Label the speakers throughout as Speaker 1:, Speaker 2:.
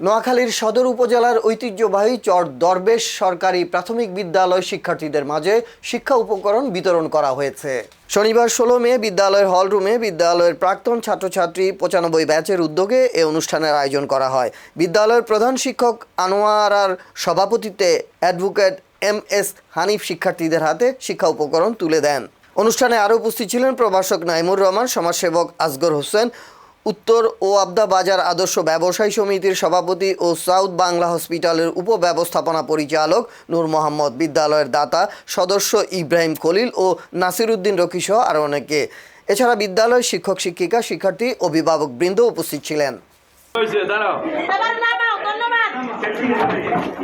Speaker 1: নোয়াখালীর সদর উপজেলার ঐতিহ্যবাহী চর দরবেশ সরকারি প্রাথমিক বিদ্যালয় শিক্ষার্থীদের মাঝে শিক্ষা উপকরণ বিতরণ করা হয়েছে। শনিবার ১৬ মে বিদ্যালয়ের হলরুমে বিদ্যালয়ের প্রাক্তন ছাত্রছাত্রী ৯৫ ব্যাচের উদ্যোগে এ অনুষ্ঠানের আয়োজন করা হয়। বিদ্যালয়ের প্রধান শিক্ষক আনোয়ারার সভাপতিত্বে অ্যাডভোকেট MS হানিফ শিক্ষার্থীদের হাতে শিক্ষা উপকরণ তুলে দেন। অনুষ্ঠানে আরও উপস্থিত ছিলেন প্রভাষক নাইমুর রহমান, সমাজসেবক আসগর হোসেন, উত্তর ও আবদা বাজার আদর্শ ব্যবসায়ী সমিতির সভাপতি ও সাউথ বাংলা হসপিটালের উপব্যবস্থাপনা পরিচালক নূর মোহাম্মদ, বিদ্যালয়ের দাতা সদস্য ইব্রাহিম খলিল ও নাসিরউদ্দিন রকি সহ আরও অনেকে। এছাড়া বিদ্যালয়ের শিক্ষক শিক্ষিকা, শিক্ষার্থী, অভিভাবকবৃন্দ উপস্থিত ছিলেন।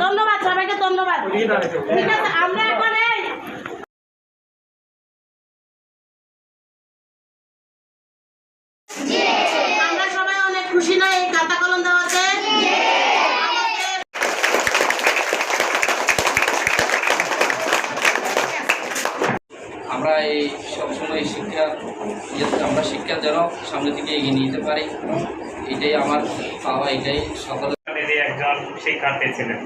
Speaker 2: ধন্যবাদ সবাইকে, ধন্যবাদ। ঠিক আছে, আমরা এখন আমরা সবাই অনেক খুশি না এই খাতা কলম দেওয়াতে।
Speaker 3: আমরা এই সবসময় আমরা শিক্ষা যেন সামনে থেকে এগিয়ে নিয়ে যেতে পারি, এটাই আমার পাওয়া, এটাই সকল
Speaker 4: একজন শিক্ষার্থী ছিলেন।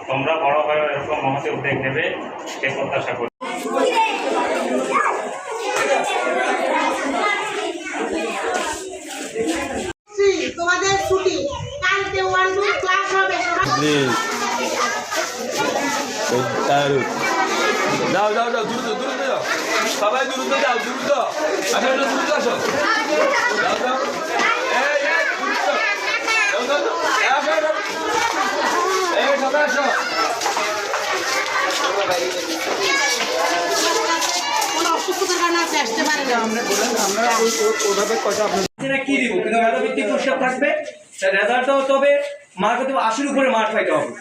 Speaker 4: তোমরা বড় হয়ে এরকম মহতে উদ্যোগ নেবে সে প্রত্যাশা করি।
Speaker 2: তোমাদের ছুটি, কালকে 1-2 ক্লাস হবে।
Speaker 5: যাও যাও যাও, দ্রুত দ্রুত যাও, সবাই দ্রুত যাও, দ্রুত আসো, দ্রুত আসো, যাও যাও, সবাই আসো।
Speaker 6: কি দিব, কিন্তু মেধাভিত্তিক পুরস্কার থাকবে, রেজাল্টও তবে মার্ক 80-র উপরে মার্ক পাইতে হবে।